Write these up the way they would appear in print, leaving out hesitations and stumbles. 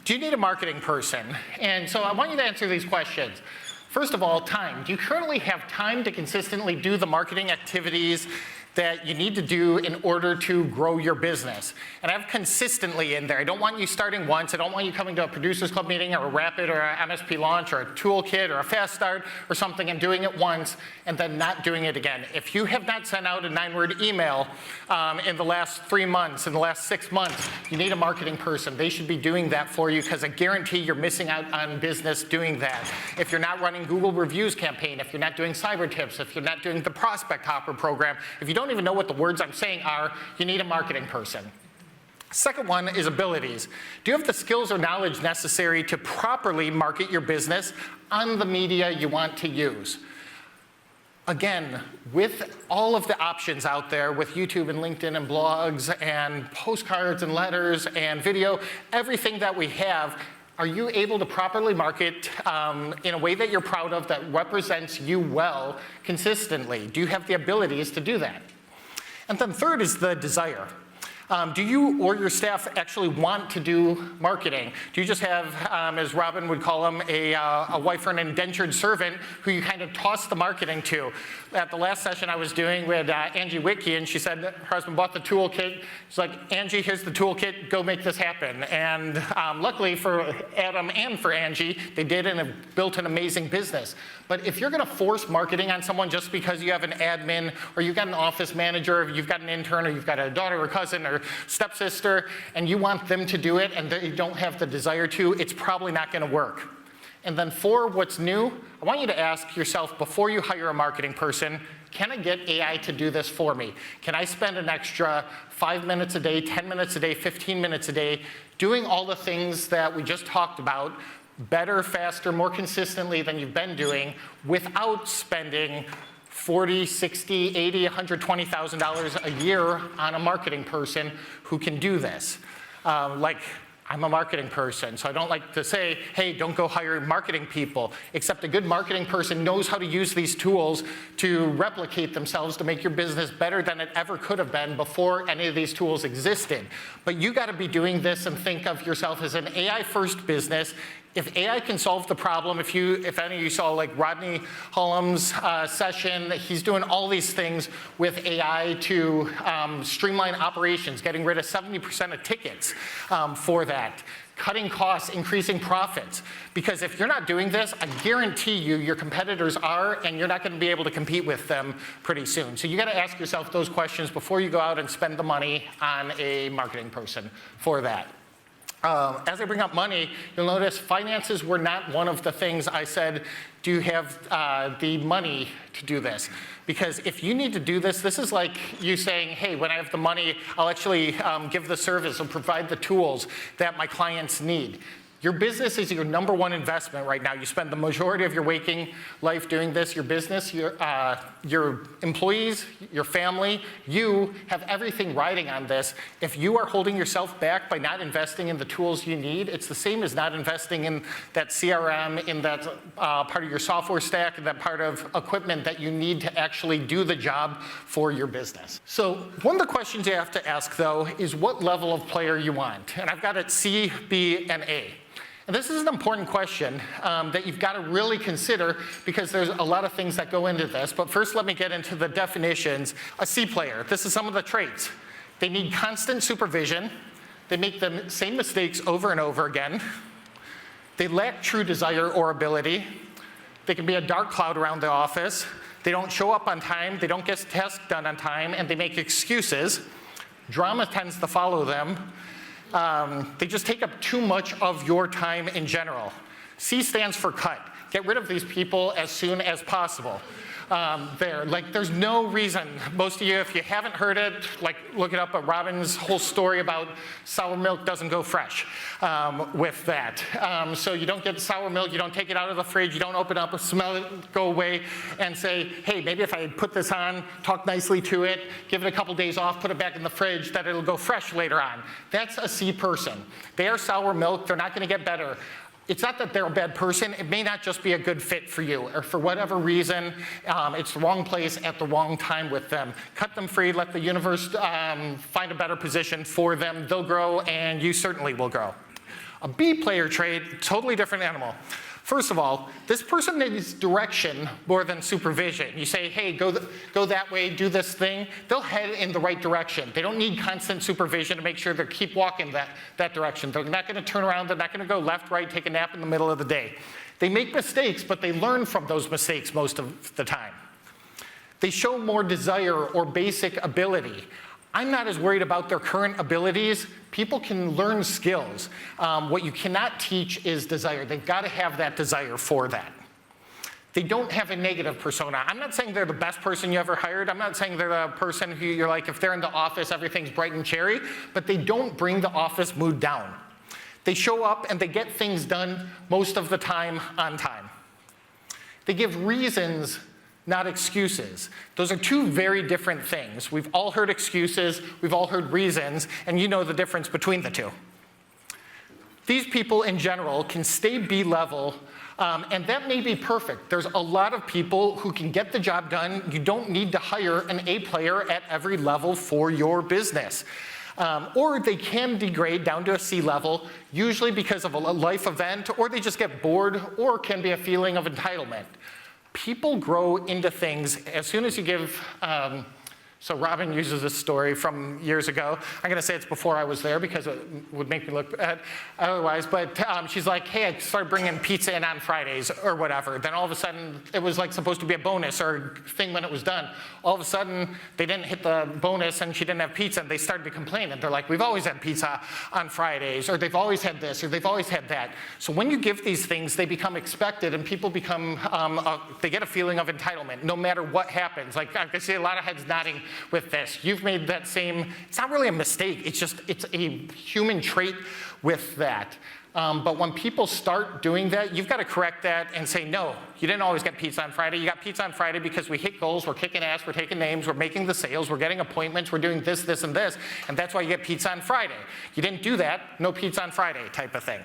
Do you need a marketing person? And so I want you to answer these questions. First of all, time. Do you currently have time to consistently do the marketing activities that you need to do in order to grow your business? And I have consistently in there. I don't want you starting once. I don't want you coming to a Producers Club meeting or a Rapid or a MSP launch or a Toolkit or a Fast Start or something and doing it once and then not doing it again. If you have not sent out a 9-word email in the last 3 months, in the last 6 months, you need a marketing person. They should be doing that for you because I guarantee you're missing out on business doing that. If you're not running Google Reviews campaign, if you're not doing cyber tips, if you're not doing the Prospect Hopper program, if you don't even know what the words I'm saying are, you need a marketing person. Second one is abilities. Do you have the skills or knowledge necessary to properly market your business on the media you want to use? Again, with all of the options out there, with YouTube and LinkedIn and blogs and postcards and letters and video, everything that we have, are you able to properly market in a way that you're proud of, that represents you well consistently? Do you have the abilities to do that? And then third is the desire. Do you or your staff actually want to do marketing? Do you just have, as Robin would call them, a wife or an indentured servant who you kind of toss the marketing to? At the last session I was doing with Angie Whitkey, and she said her husband bought the toolkit. She's like, Angie, here's the toolkit, go make this happen. And luckily for Adam and for Angie, they did and have built an amazing business. But if you're gonna force marketing on someone just because you have an admin, or you've got an office manager, or you've got an intern, or you've got a daughter or cousin or stepsister, and you want them to do it and they don't have the desire to, it's probably not gonna work. And then for what's new, I want you to ask yourself before you hire a marketing person, can I get AI to do this for me? Can I spend an extra 5 minutes a day, 10 minutes a day, 15 minutes a day, doing all the things that we just talked about, better, faster, more consistently than you've been doing, without spending $40, $60, $80, $120,000 a year on a marketing person who can do this. Like, I'm a marketing person, so I don't like to say, hey, don't go hire marketing people, except a good marketing person knows how to use these tools to replicate themselves to make your business better than it ever could have been before any of these tools existed. But you gotta be doing this and think of yourself as an AI-first business. If AI can solve the problem, if any of you saw like Rodney Hullum's session, he's doing all these things with AI to streamline operations, getting rid of 70% of tickets for that, cutting costs, increasing profits. Because if you're not doing this, I guarantee you your competitors are, and you're not gonna be able to compete with them pretty soon. So you gotta ask yourself those questions before you go out and spend the money on a marketing person for that. As I bring up money, you'll notice finances were not one of the things I said, do you have the money to do this? Because if you need to do this, this is like you saying, hey, when I have the money, I'll actually give the service or provide the tools that my clients need. Your business is your #1 investment right now. You spend the majority of your waking life doing this. Your business, your employees, your family, you have everything riding on this. If you are holding yourself back by not investing in the tools you need, it's the same as not investing in that CRM, in that part of your software stack, and that part of equipment that you need to actually do the job for your business. So one of the questions you have to ask, though, is what level of player you want. And I've got it C, B, and A. And this is an important question that you've got to really consider because there's a lot of things that go into this. But first, let me get into the definitions. A C player, this is some of the traits. They need constant supervision. They make the same mistakes over and over again. They lack true desire or ability. They can be a dark cloud around the office. They don't show up on time. They don't get tasks done on time. And they make excuses. Drama tends to follow them. They just take up too much of your time in general. C stands for cut. Get rid of these people as soon as possible. There's no reason. Most of you, if you haven't heard it, look it up, but Robin's whole story about sour milk doesn't go fresh with that. So you don't get sour milk, you don't take it out of the fridge, you don't open up, smell it, go away, and say, hey, maybe if I put this on, talk nicely to it, give it a couple days off, put it back in the fridge, that it'll go fresh later on. That's a C person. They are sour milk, they're not gonna get better. It's not that they're a bad person, it may not just be a good fit for you, or for whatever reason, it's the wrong place at the wrong time with them. Cut them free, let the universe find a better position for them. They'll grow, and you certainly will grow. A B player trait, totally different animal. First of all, this person needs direction more than supervision. You say, hey, go that way, do this thing. They'll head in the right direction. They don't need constant supervision to make sure they keep walking that direction. They're not going to turn around. They're not going to go left, right, take a nap in the middle of the day. They make mistakes, but they learn from those mistakes most of the time. They show more desire or basic ability. I'm not as worried about their current abilities. People can learn skills. What you cannot teach is desire. They've got to have that desire for that. They don't have a negative persona. I'm not saying they're the best person you ever hired. I'm not saying they're the person who you're like, if they're in the office, everything's bright and cherry, but they don't bring the office mood down. They show up and they get things done most of the time on time. They give reasons, not excuses. Those are two very different things. We've all heard excuses, we've all heard reasons, and you know the difference between the two. These people in general can stay B-level, and that may be perfect. There's a lot of people who can get the job done. You don't need to hire an A player at every level for your business. Or they can degrade down to a C level, usually because of a life event, or they just get bored, or can be a feeling of entitlement. People grow into things as soon as you give, so Robin uses this story from years ago. I'm going to say it's before I was there because it would make me look bad otherwise. But she's like, hey, I started bringing pizza in on Fridays or whatever. Then all of a sudden, it was like supposed to be a bonus or thing when it was done. All of a sudden, they didn't hit the bonus and she didn't have pizza. And they started to complain. And they're like, we've always had pizza on Fridays, or they've always had this, or they've always had that. So when you give these things, they become expected, and people become, they get a feeling of entitlement no matter what happens. Like I can see a lot of heads nodding with this. You've made that same, it's not really a mistake, it's a human trait with that. But when people start doing that, you've got to correct that and say, no, you didn't always get pizza on Friday. You got pizza on Friday because we hit goals, we're kicking ass, we're taking names, we're making the sales, we're getting appointments, we're doing this, this, and this, and that's why you get pizza on Friday. You didn't do that, no pizza on Friday type of thing.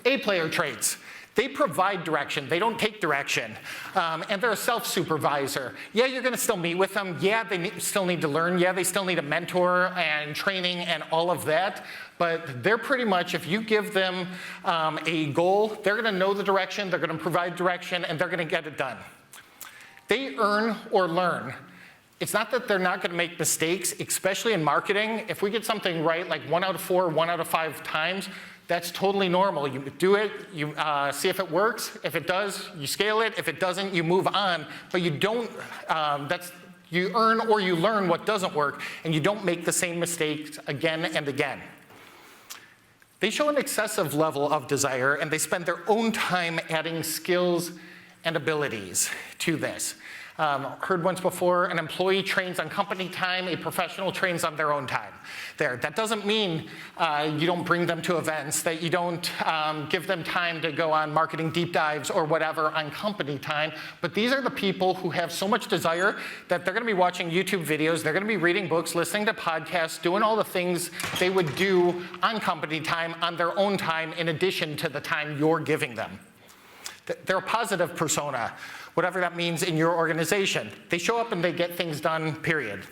A player traits. They provide direction, they don't take direction, and they're a self-supervisor. Yeah, you're gonna still meet with them. Yeah, they still need to learn. Yeah, they still need a mentor and training and all of that, but they're pretty much, if you give them a goal, they're gonna know the direction, they're gonna provide direction, and they're gonna get it done. They earn or learn. It's not that they're not going to make mistakes, especially in marketing. If we get something right, like 1 out of 4, 1 out of 5 times, that's totally normal. You do it, you see if it works. If it does, you scale it. If it doesn't, you move on. But you don't, you earn or you learn what doesn't work, and you don't make the same mistakes again and again. They show an excessive level of desire, and they spend their own time adding skills and abilities to this. Heard once before, an employee trains on company time, a professional trains on their own time. That doesn't mean you don't bring them to events, that you don't give them time to go on marketing deep dives or whatever on company time, but these are the people who have so much desire that they're gonna be watching YouTube videos, they're gonna be reading books, listening to podcasts, doing all the things they would do on company time, on their own time, in addition to the time you're giving them. They're a positive persona, whatever that means in your organization. They show up and they get things done, period.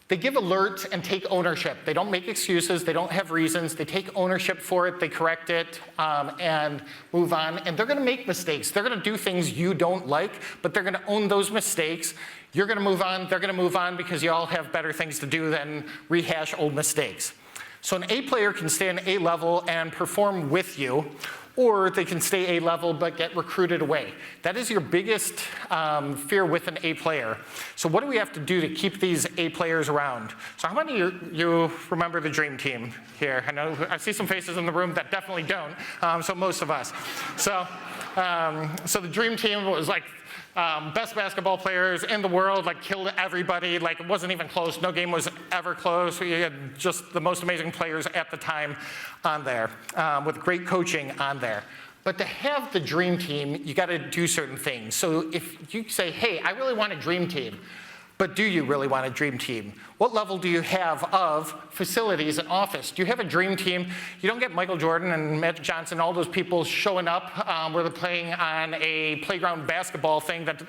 They give alerts and take ownership. They don't make excuses, they don't have reasons, they take ownership for it, they correct it, and move on. And they're gonna make mistakes. They're gonna do things you don't like, but they're gonna own those mistakes. You're gonna move on, they're gonna move on, because you all have better things to do than rehash old mistakes. So an A player can stay an A level and perform with you, or they can stay A level but get recruited away. That is your biggest fear with an A player. So what do we have to do to keep these A players around? So how many of you remember the dream team here? I know I see some faces in the room that definitely don't, so most of us. So the dream team was like best basketball players in the world, like killed everybody, like it wasn't even close, no game was ever close. We had just the most amazing players at the time on there, with great coaching on there. But to have the dream team, you gotta do certain things. So if you say, hey, I really want a dream team, but do you really want a dream team? What level do you have of facilities and office? Do you have a dream team? You don't get Michael Jordan and Magic Johnson, all those people showing up where they're playing on a playground basketball thing that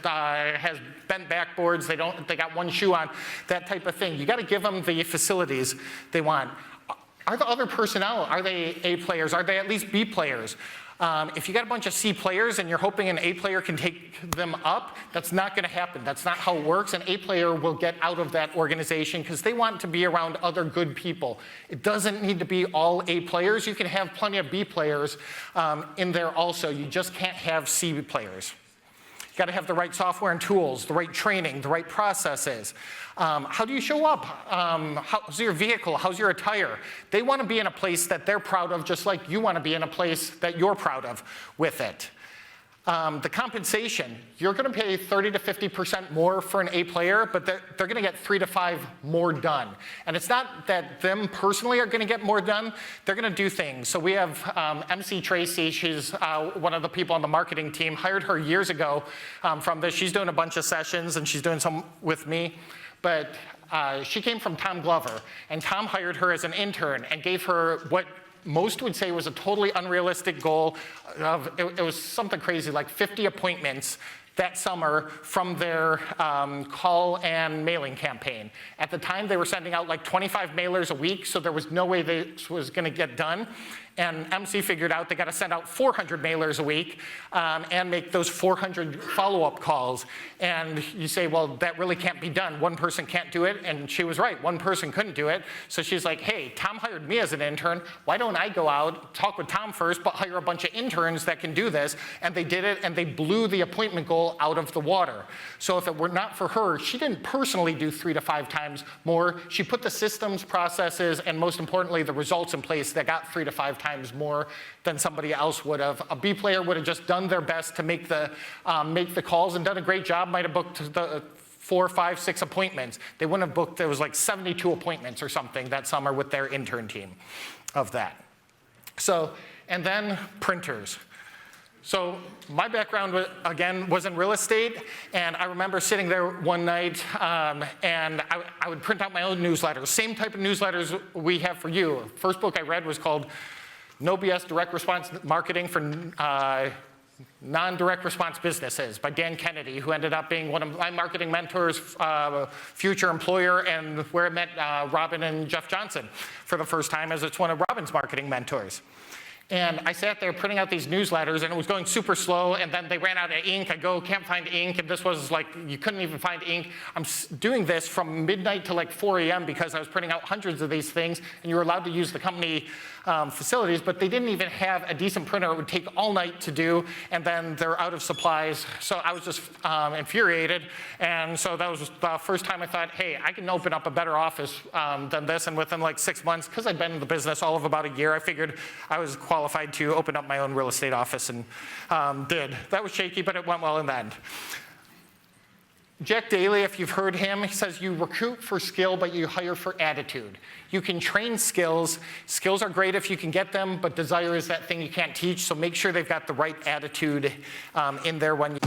has bent backboards, they got one shoe on, that type of thing. You gotta give them the facilities they want. Are the other personnel, are they A players? Are they at least B players? If you got a bunch of C players and you're hoping an A player can take them up, that's not going to happen. That's not how it works. An A player will get out of that organization because they want to be around other good people. It doesn't need to be all A players. You can have plenty of B players in there also. You just can't have C players. You got to have the right software and tools, the right training, the right processes. How do you show up? How's your vehicle? How's your attire? They want to be in a place that they're proud of, just like you want to be in a place that you're proud of with it. The compensation, you're going to pay 30 to 50% more for an A player, but they're going to get 3 to 5 more done. And it's not that them personally are going to get more done. They're going to do things. So we have MC Tracy. She's one of the people on the marketing team. Hired her years ago from this. She's doing a bunch of sessions, and she's doing some with me. But she came from Tom Glover, and Tom hired her as an intern and gave her what most would say was a totally unrealistic goal of, it was something crazy, like 50 appointments that summer from their call and mailing campaign. At the time, they were sending out like 25 mailers a week, so there was no way this was going to get done. And MC figured out they got to send out 400 mailers a week and make those 400 follow-up calls. And you say, well, that really can't be done. One person can't do it. And she was right. One person couldn't do it. So she's like, hey, Tom hired me as an intern. Why don't I go out, talk with Tom first, but hire a bunch of interns that can do this? And they did it, and they blew the appointment goal out of the water. So if it were not for her, she didn't personally do 3 to 5 times more. She put the systems, processes, and most importantly, the results in place that got 3 to 5 times more than somebody else would have. A B player would have just done their best to make the calls and done a great job, might have booked the 4, 5, 6 appointments. They wouldn't have booked, there was like 72 appointments or something that summer with their intern team of that. So, and then printers. So my background, again, was in real estate, and I remember sitting there one night, and I would print out my own newsletters, same type of newsletters we have for you. First book I read was called No BS Direct Response Marketing for Non-Direct Response Businesses by Dan Kennedy, who ended up being one of my marketing mentors, future employer, and where I met Robin and Jeff Johnson for the first time, as it's one of Robin's marketing mentors. And I sat there printing out these newsletters, and it was going super slow, and then they ran out of ink. I go, can't find ink, and this was like, you couldn't even find ink. I'm doing this from midnight to like 4 a.m. because I was printing out hundreds of these things, and you were allowed to use the company facilities, but they didn't even have a decent printer. It would take all night to do, and then they're out of supplies. So I was just infuriated, and so that was the first time I thought, hey, I can open up a better office than this, and within like 6 months, because I'd been in the business all of about a year, I figured I was qualified to open up my own real estate office, and did. That was shaky, but it went well in the end. Jack Daly, if you've heard him, he says you recruit for skill, but you hire for attitude. You can train skills. Skills are great if you can get them, but desire is that thing you can't teach, so make sure they've got the right attitude in there when you